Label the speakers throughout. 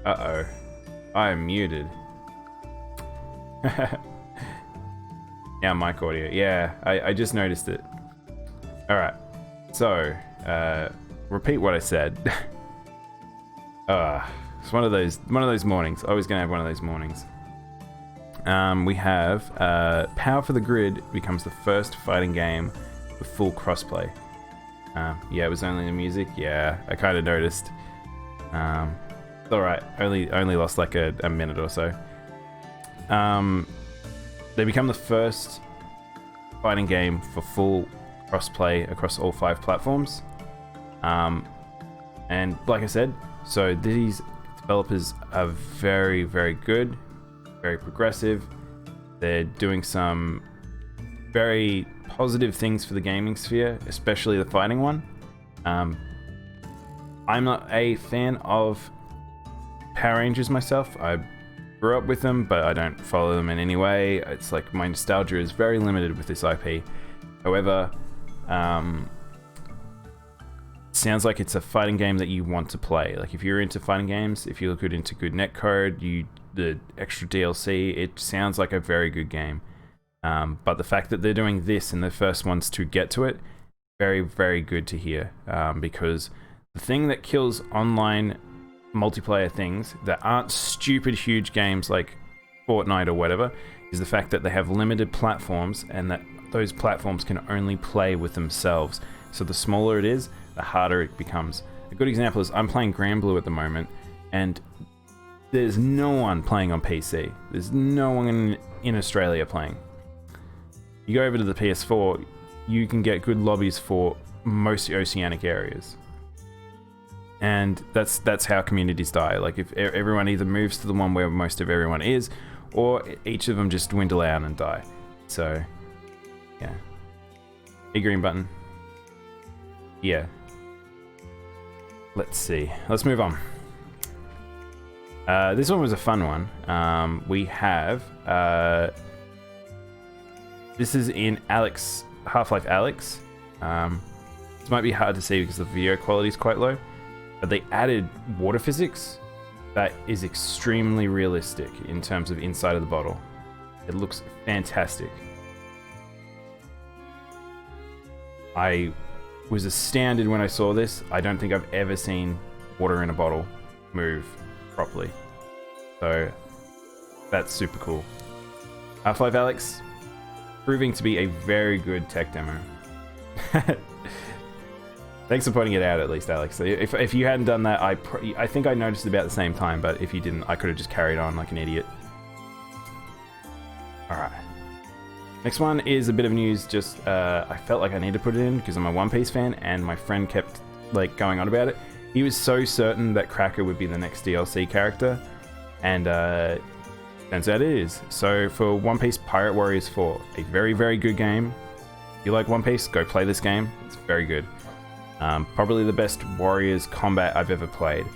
Speaker 1: Uh-oh. I am muted. Yeah, mic audio. Yeah, I just noticed it. Alright. So, repeat what I said. It's one of those mornings. Always gonna have one of those mornings. We have Power for the Grid becomes the first fighting game with full crossplay. Yeah, it was only the music. Yeah, I kind of noticed. It's alright. Only lost like a minute or so. They become the first fighting game for full crossplay across all 5 platforms. And like I said, so these developers are very, very good, very progressive. They're doing some very positive things for the gaming sphere, especially the fighting one. I'm not a fan of Power Rangers myself. I grew up with them, but I don't follow them in any way. It's like my nostalgia is very limited with this IP. However, sounds like it's a fighting game that you want to play. Like if you're into fighting games, if you're into good netcode, the extra DLC, it sounds like a very good game. But the fact that they're doing this and the first ones to get to it, very, very good to hear. Because the thing that kills online multiplayer things that aren't stupid huge games like Fortnite or whatever is the fact that they have limited platforms and that those platforms can only play with themselves. So the smaller it is, the harder it becomes. A good example is I'm playing Granblue at the moment, and there's no one playing on PC. There's no one in Australia playing. You go over to the PS4, you can get good lobbies for most oceanic areas. And that's how communities die. Like if everyone either moves to the one where most of everyone is, or each of them just dwindle out and die. So, yeah. A green button. Yeah. Let's see. Let's move on. This one was a fun one. We have... this is in Alex, Half-Life Alex. This might be hard to see because the video quality is quite low. But they added water physics that is extremely realistic in terms of inside of the bottle. It looks fantastic. I was astounded when I saw this. I don't think I've ever seen water in a bottle move properly. So that's super cool. Half-Life Alex, proving to be a very good tech demo. Thanks for pointing it out at least, Alex. If you hadn't done that, I think I noticed it about the same time, but if you didn't, I could have just carried on like an idiot. Alright. Next one is a bit of news, just I felt like I needed to put it in because I'm a One Piece fan and my friend kept like going on about it. He was so certain that Cracker would be the next DLC character, and turns out it is. So for One Piece Pirate Warriors 4, a very, very good game. If you like One Piece, go play this game. It's very good. Probably the best Warriors combat I've ever played.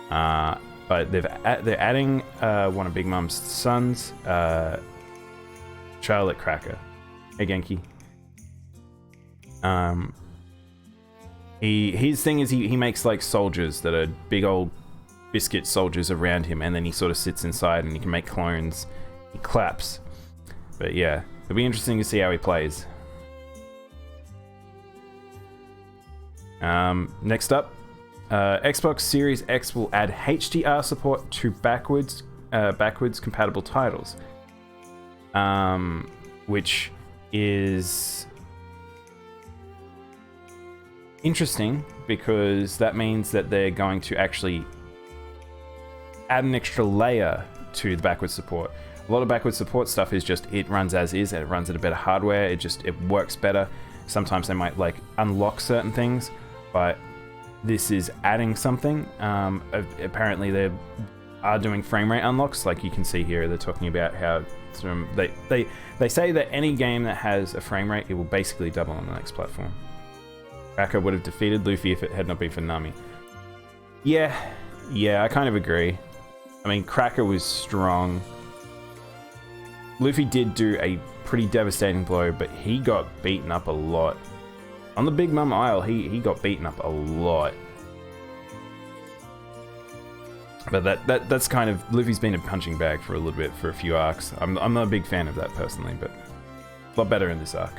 Speaker 1: But they're adding one of Big Mom's sons, Charlotte Cracker. Hey Genki. His thing is he makes like soldiers that are big old biscuit soldiers around him, and then he sort of sits inside and he can make clones. He claps. But yeah, it'll be interesting to see how he plays. Next up, Xbox Series X will add HDR support to backwards compatible titles, which is interesting because that means that they're going to actually add an extra layer to the backwards support. A lot of backwards support stuff is just it runs as is and it runs at a better hardware. It works better. Sometimes they might like unlock certain things, but this is adding something. Apparently they are doing frame rate unlocks, like you can see here. They're talking about how they say that any game that has a frame rate, it will basically double on the next platform. Cracker would have defeated Luffy if it had not been for Nami. Yeah, I kind of agree. I mean, Cracker was strong. Luffy did do a pretty devastating blow, but he got beaten up a lot. On the Big Mom Isle, he got beaten up a lot. But that's kind of... Luffy's been a punching bag for a little bit for a few arcs. I'm not a big fan of that personally, but a lot better in this arc.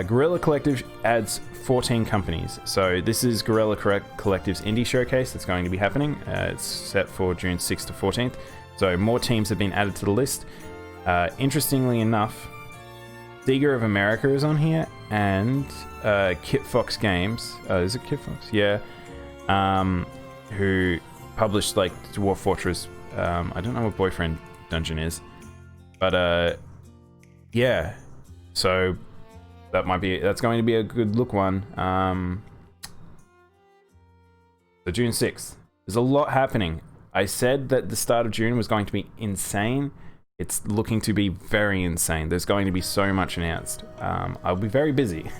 Speaker 1: Guerrilla Collective adds 14 companies. So this is Guerrilla Collective's indie showcase that's going to be happening. It's set for June 6th to 14th. So more teams have been added to the list. Interestingly enough, Sega of America is on here, and Kit Fox Games. Is it Kit Fox? Yeah. Who published like Dwarf Fortress. I don't know what Boyfriend Dungeon is, but yeah. So that's going to be a good look one. So June 6th. There's a lot happening. I said that the start of June was going to be insane. It's looking to be very insane. There's going to be so much announced. I'll be very busy.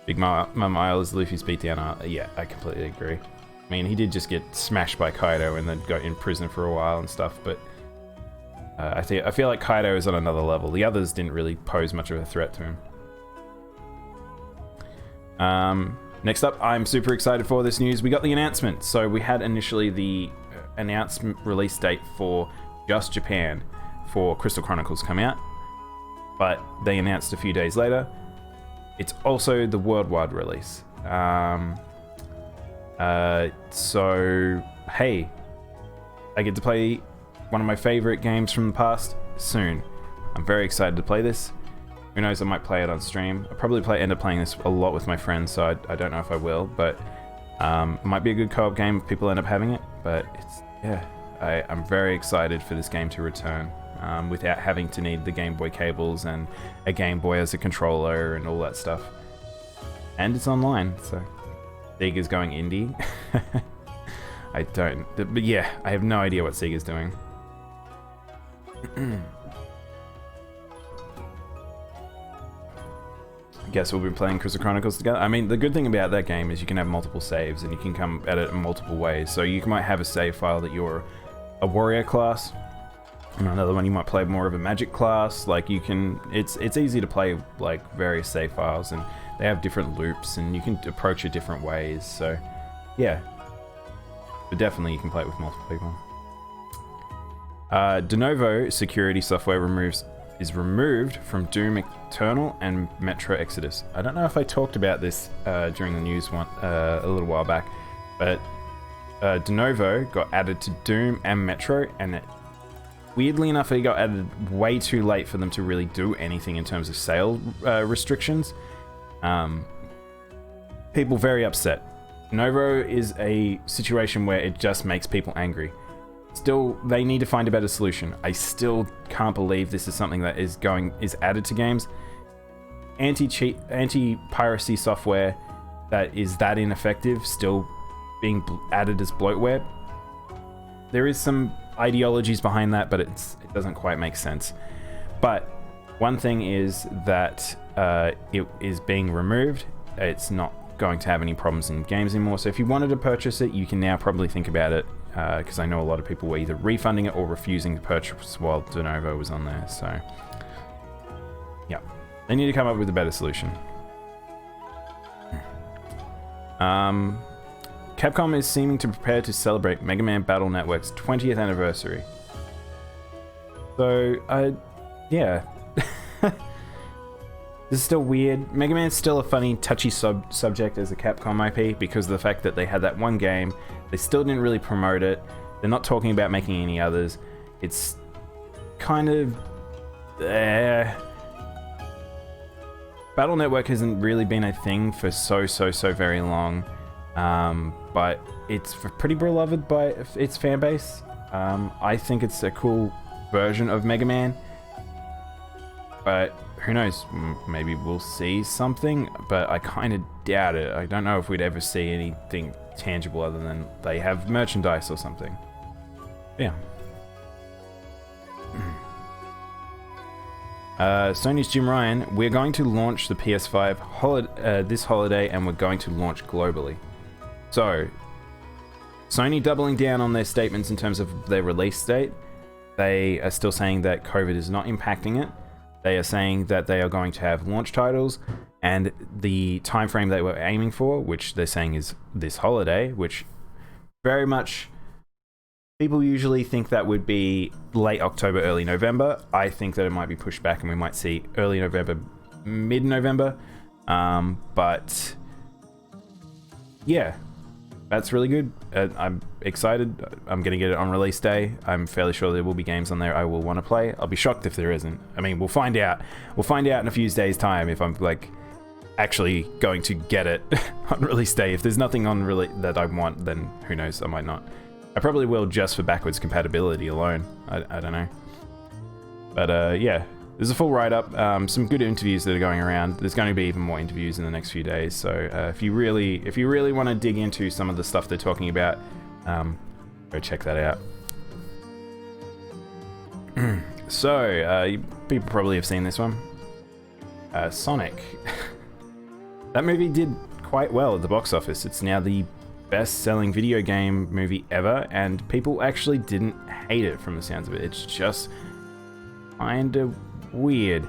Speaker 1: Big Mum Isle is Luffy's beatdown. Yeah, I completely agree. I mean, he did just get smashed by Kaido and then got in prison for a while and stuff, but I feel like Kaido is on another level. The others didn't really pose much of a threat to him. Next up, I'm super excited for this news. We got the announcement. So we had initially the announcement release date for just Japan for Crystal Chronicles come out, but they announced a few days later it's also the worldwide release. So hey, I get to play one of my favorite games from the past soon. I'm very excited to play this. Who knows, I might play it on stream. I'll probably end up playing this a lot with my friends, so I don't know if I will, but it might be a good co-op game if people end up having it. But I'm very excited for this game to return without having to need the Game Boy cables and a Game Boy as a controller and all that stuff. And it's online, so Sega's going indie. But yeah, I have no idea what Sega's doing. Guess we'll be playing Crystal Chronicles together. I mean, the good thing about that game is you can have multiple saves and you can come at it in multiple ways. So you might have a save file that you're a warrior class, and another one you might play more of a magic class. Like you can, it's easy to play like various save files, and they have different loops, and you can approach it different ways. So yeah, but definitely you can play it with multiple people. Daimono security software is removed from Doom Eternal and Metro Exodus. I don't know if I talked about this during the news a little while back, but Daimono got added to Doom and Metro, and weirdly enough, it got added way too late for them to really do anything in terms of sale restrictions. People very upset. Daimono is a situation where it just makes people angry. Still, they need to find a better solution. I still can't believe this is something that is added to games. Anti-cheat, anti-piracy software that is that ineffective still being added as bloatware. There is some ideologies behind that, but it doesn't quite make sense. But one thing is that it is being removed. It's not going to have any problems in games anymore. So if you wanted to purchase it, you can now probably think about it. Because I know a lot of people were either refunding it or refusing to purchase while Daimono was on there. So, yeah, they need to come up with a better solution. Capcom is seeming to prepare to celebrate Mega Man Battle Network's 20th anniversary. So, yeah. This is still weird. Mega Man's still a funny, touchy subject as a Capcom IP because of the fact that they had that one game. They still didn't really promote it. They're not talking about making any others. It's kind of... Battle Network hasn't really been a thing for so very long. But it's pretty beloved by its fan base. I think it's a cool version of Mega Man. But who knows? Maybe we'll see something, but I kind of doubt it. I don't know if we'd ever see anything tangible other than they have merchandise or something. Yeah. Sony's Jim Ryan, we're going to launch the PS5 this holiday, and we're going to launch globally. So, Sony doubling down on their statements in terms of their release date. They are still saying that COVID is not impacting it. They are saying that they are going to have launch titles, and the time frame they were aiming for, which they're saying is this holiday, which very much people usually think that would be late October, early November. I think that it might be pushed back and we might see early November, mid-November. But yeah, that's really good. I'm excited. I'm going to get it on release day. I'm fairly sure there will be games on there I will want to play. I'll be shocked if there isn't. I mean, we'll find out. We'll find out in a few days' time if I'm like actually going to get it on release day. If there's nothing on that I want, then who knows, I might not. I probably will just for backwards compatibility alone. I don't know. But yeah, there's a full write-up, some good interviews that are going around. There's going to be even more interviews in the next few days. So if you really want to dig into some of the stuff they're talking about, go check that out. So people probably have seen this one. Sonic. That movie did quite well at the box office. It's now the best-selling video game movie ever, and people actually didn't hate it from the sounds of it. It's just kind of weird,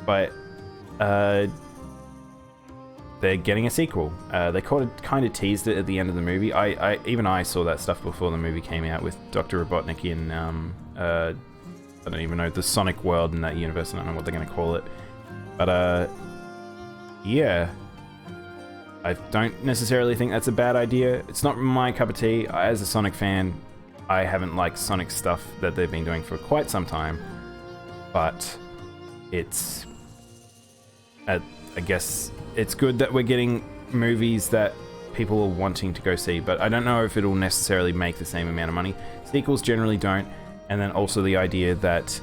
Speaker 1: but they're getting a sequel. They kind of teased it at the end of the movie. Even I saw that stuff before the movie came out with Dr. Robotnik in I don't even know, the Sonic world in that universe. I don't know what they're going to call it, but yeah, I don't necessarily think that's a bad idea. It's not my cup of tea. As a Sonic fan, I haven't liked Sonic stuff that they've been doing for quite some time, but it's I guess it's good that we're getting movies that people are wanting to go see, but I don't know if it'll necessarily make the same amount of money. Sequels generally don't, and then also the idea that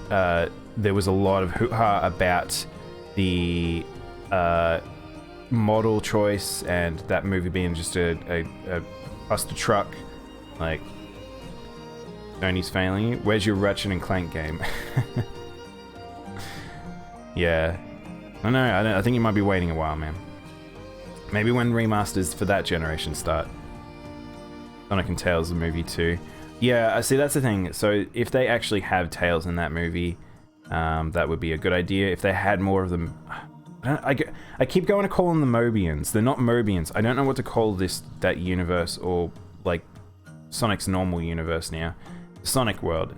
Speaker 1: there was a lot of hoo-ha about the model choice and that movie being just a cluster truck. Like, Sony's failing you. Where's your Ratchet and Clank game? Yeah, I know. I think you might be waiting a while, man. Maybe when remasters for that generation start. Sonic and Tails the movie too. Yeah, I see. That's the thing. So if they actually have Tails in that movie, that would be a good idea. If they had more of them. I keep going to call them the Mobians. They're not Mobians. I don't know what to call that universe, or like Sonic's normal universe now. Sonic world.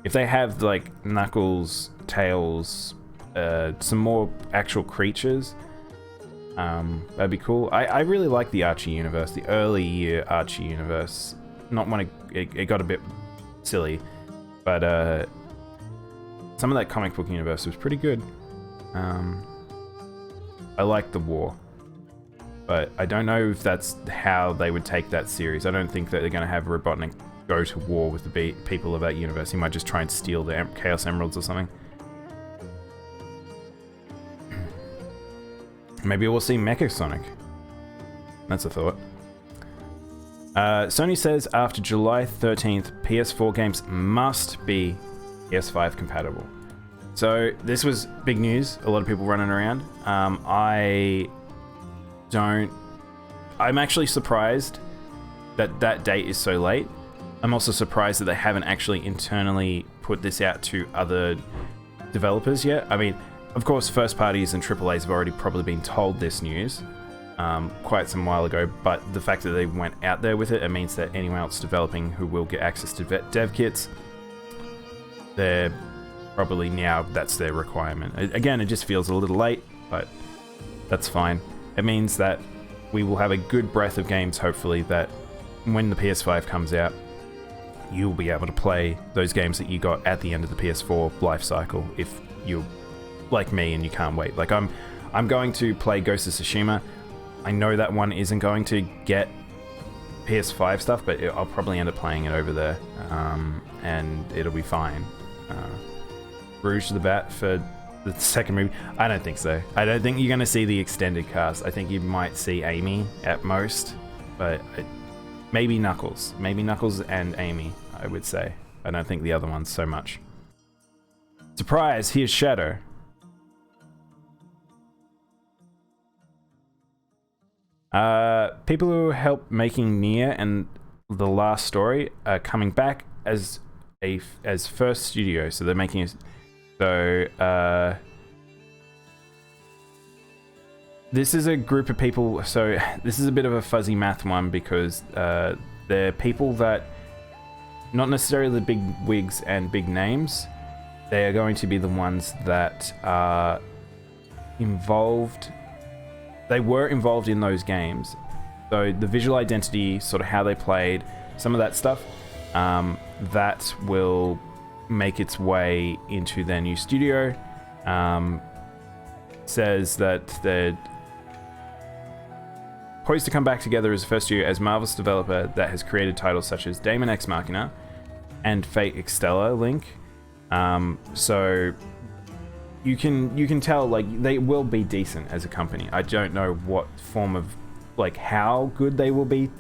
Speaker 1: If they have like Knuckles, Tails, some more actual creatures, that'd be cool. I really like the Archie universe, the early year Archie universe. Not when it got a bit silly, but some of that comic book universe was pretty good. I like the war, but I don't know if that's how they would take that series. I don't think that they're going to have Robotnik go to war with the people of that universe. He might just try and steal the Chaos Emeralds or something. Maybe we'll see Mecha Sonic. That's a thought. Sony says after July 13th, PS4 games must be PS5 compatible. So this was big news. A lot of people running around. I'm actually surprised that that date is so late. I'm also surprised that they haven't actually internally put this out to other developers yet. I mean, of course, first parties and AAAs have already probably been told this news quite some while ago, but the fact that they went out there with it means that anyone else developing who will get access to dev kits, they're probably now that's their requirement. Again, it just feels a little late, but that's fine. It means that we will have a good breadth of games, hopefully, that when the PS5 comes out, you'll be able to play those games that you got at the end of the PS4 life cycle if you're like me and you can't wait. Like I'm going to play Ghost of Tsushima. I know that one isn't going to get PS5 stuff, but I'll probably end up playing it over there, and it'll be fine. Rouge the Bat for the second movie? I don't think so. I don't think you're going to see the extended cast. I think you might see Amy at most, but maybe Knuckles. Maybe Knuckles and Amy, I would say. I don't think the other ones so much. Surprise, here's Shadow. People who helped making Nier and The Last Story are coming back as first studio, so they're making it. So this is a group of people, so this is a bit of a fuzzy math one because they're people that, not necessarily the big wigs and big names, they are going to be the ones that are involved. They were involved in those games. So the visual identity, sort of how they played, some of that stuff, that will make its way into their new studio. Says that they're poised to come back together as a first studio as Marvel's developer that has created titles such as Daemon X Machina and Fate Extella Link. So you can tell, like, they will be decent as a company. I don't know what form of, like, how good they will be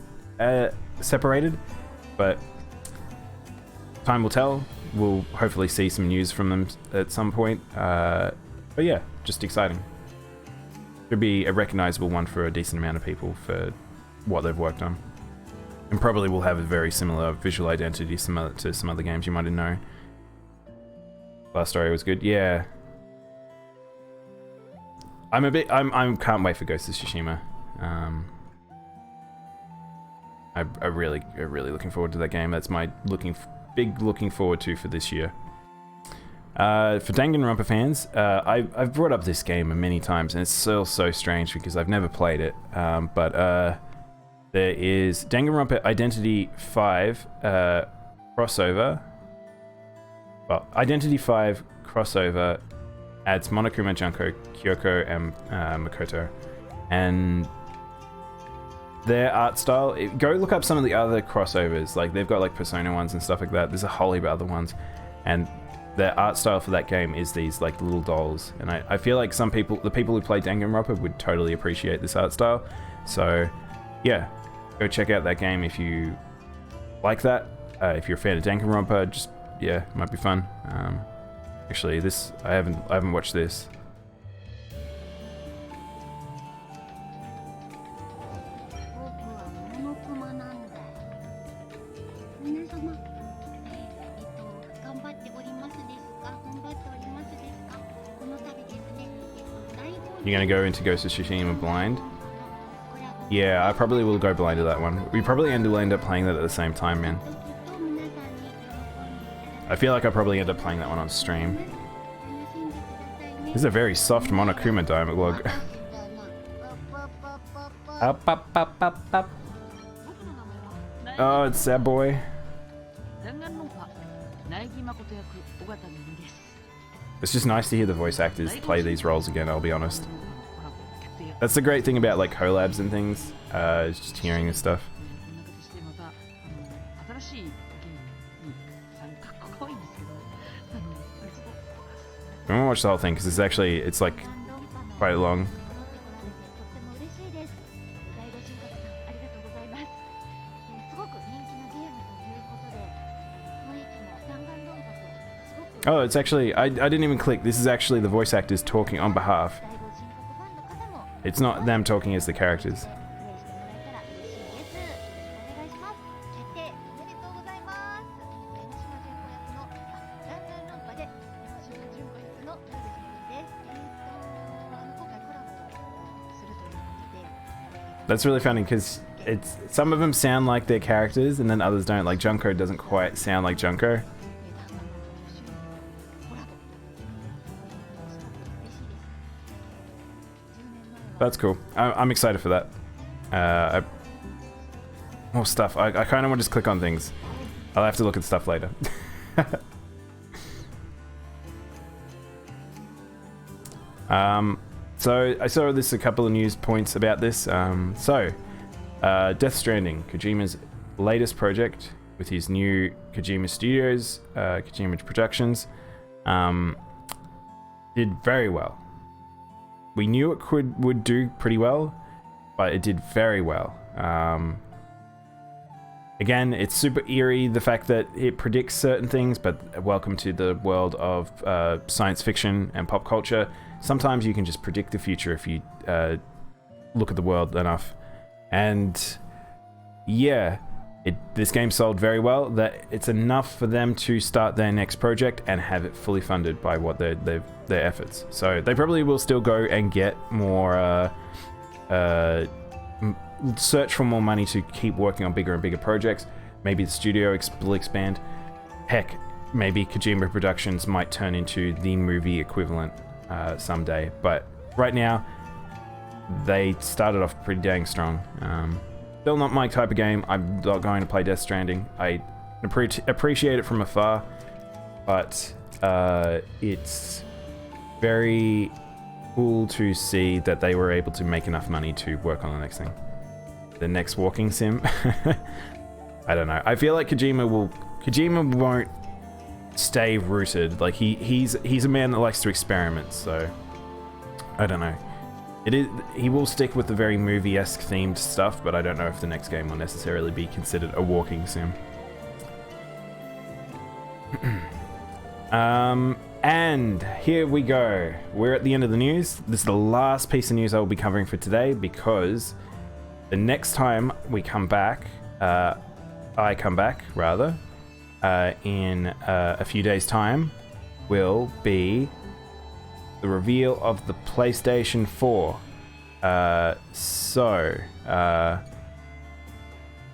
Speaker 1: separated, but time will tell. We'll hopefully see some news from them at some point. But yeah, just exciting. Should be a recognizable one for a decent amount of people for what they've worked on. And probably will have a very similar visual identity to some other games you might know. Last Story was good, yeah. I can't wait for Ghost of Tsushima. I'm really looking forward to that game. That's my looking forward to for this year. For Danganronpa fans, I've brought up this game many times, and it's still so strange because I've never played it. But there is Danganronpa Identity 5 crossover. Well, Identity 5 crossover adds Monokuma, Junko, Kyoko, and Makoto. And their art style, go look up some of the other crossovers. Like, they've got like Persona ones and stuff like that. There's a whole heap of other ones. And their art style for that game is these like little dolls. And I feel like the people who play Danganronpa would totally appreciate this art style. So yeah, go check out that game if you like that. If you're a fan of Danganronpa, just, yeah, it might be fun. Actually, this I haven't watched this. You're gonna go into Ghost of Tsushima blind? Yeah, I probably will go blind to that one. We probably will end up playing that at the same time, man. I feel like I probably end up playing that one on stream. This is a very soft Monokuma DaiMonologue. Up, up, up, up, up. Oh, it's that boy. It's just nice to hear the voice actors play these roles again, I'll be honest. That's the great thing about like collabs and things, is just hearing this stuff. I won't watch the whole thing because it's like quite long. Oh, it's actually, I didn't even click. This is actually the voice actors talking on behalf. It's not them talking as the characters. That's really funny because some of them sound like their characters and then others don't. Like Junko doesn't quite sound like Junko. That's cool. I'm excited for that. More stuff. I kind of want to just click on things. I'll have to look at stuff later. So I saw a couple of news points about this. Death Stranding, Kojima's latest project with his new Kojima Studios, Kojima Productions, did very well. We knew it would do pretty well, but it did very well. Again, it's super eerie, the fact that it predicts certain things, but welcome to the world of science fiction and pop culture. Sometimes you can just predict the future if you look at the world enough. And yeah, This game sold very well, that it's enough for them to start their next project and have it fully funded by what their efforts. So they probably will still go and get more, search for more money to keep working on bigger and bigger projects. Maybe the studio will expand. Heck, maybe Kojima Productions might turn into the movie equivalent someday. But right now, they started off pretty dang strong. Still not my type of game. I'm not going to play Death Stranding. I appreciate it from afar, but it's very cool to see that they were able to make enough money to work on the next thing. The next walking sim. I don't know. I feel like Kojima won't stay rooted. Like he's a man that likes to experiment, so I don't know. He will stick with the very movie-esque themed stuff, but I don't know if the next game will necessarily be considered a walking sim. And here we go. We're at the end of the news. This is the last piece of news I will be covering for today, because the next time we come back, I come back, rather, in a few days' time, will be the reveal of the PlayStation 4.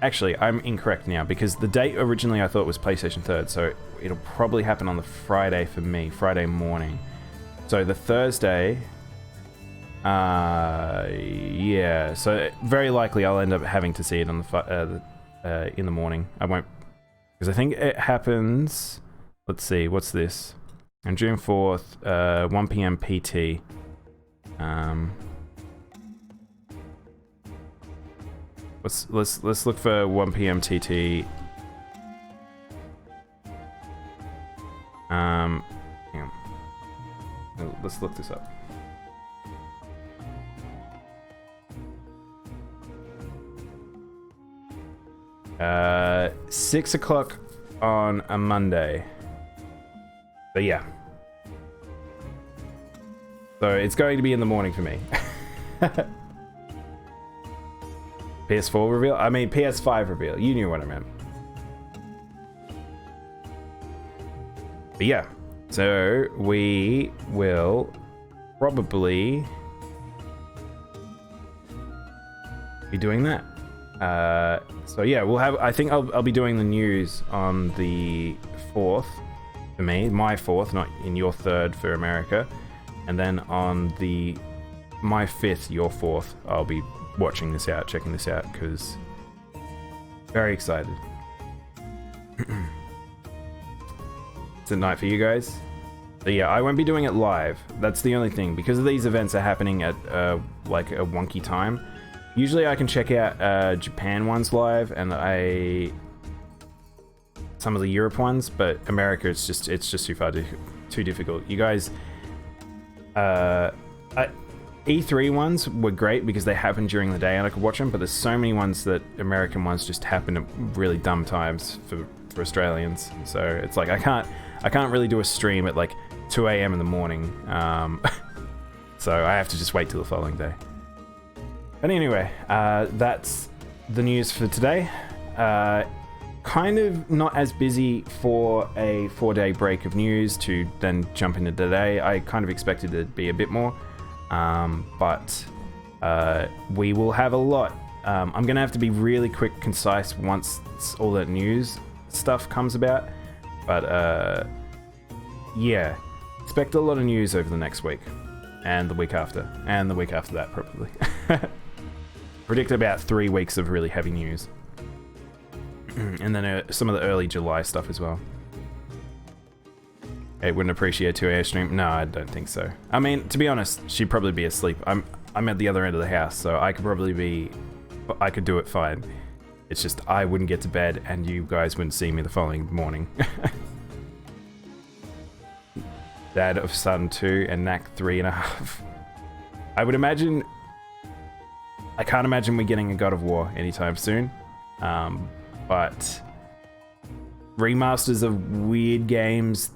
Speaker 1: Actually, I'm incorrect now, because the date originally I thought was PlayStation 3rd, so it'll probably happen on the Friday for me, Friday morning. So the Thursday, yeah, so very likely I'll end up having to see it on the in the morning. I won't, because I think it happens, let's see, what's this? On June 4th, 1 p.m. PT. Let's look for 1 p.m. TT. Hang on. Let's look this up. Uh, 6 o'clock on a Monday. But yeah. So it's going to be in the morning for me. PS4 reveal? I mean PS5 reveal. You knew what I meant. But yeah. So we will probably be doing that. So yeah, we'll have, I think I'll be doing the news on the 4th for me, my 4th, not in your 3rd for America. And then on my 5th, your 4th, I'll be watching this out, checking this out, because very excited. It's a night for you guys. So yeah, I won't be doing it live. That's the only thing, because these events are happening at like a wonky time. Usually I can check out Japan ones live, and some of the Europe ones, but America, it's just too far too difficult. You guys, E3 ones were great because they happened during the day and I could watch them, but there's so many ones that American ones just happen at really dumb times for Australians. So it's like I can't really do a stream at like 2 a.m. in the morning. So I have to just wait till the following day. But anyway, that's the news for today. Kind of not as busy for a 4-day break of news to then jump into today. I kind of expected it to be a bit more, but we will have a lot. I'm gonna have to be really quick, concise once all that news stuff comes about. But yeah, expect a lot of news over the next week, and the week after, and the week after that probably. Predict about 3 weeks of really heavy news. And then some of the early July stuff as well. Hey, wouldn't appreciate 2 a.m. stream? No, I don't think so. I mean, to be honest, she'd probably be asleep. I'm at the other end of the house, so I could do it fine. It's just I wouldn't get to bed, and you guys wouldn't see me the following morning. Dad of son 2 and Knack 3.5. I would imagine. I can't imagine we're getting a God of War anytime soon. But remasters of weird games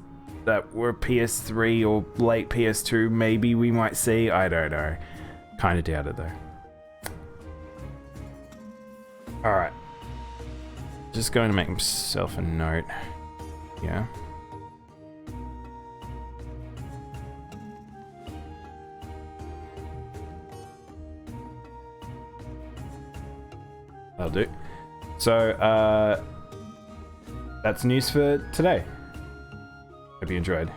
Speaker 1: that were PS3 or late PS2, maybe we might see. I don't know. Kind of doubt it though. Alright. Just going to make myself a note. Yeah. That'll do. So, that's news for today. Hope you enjoyed.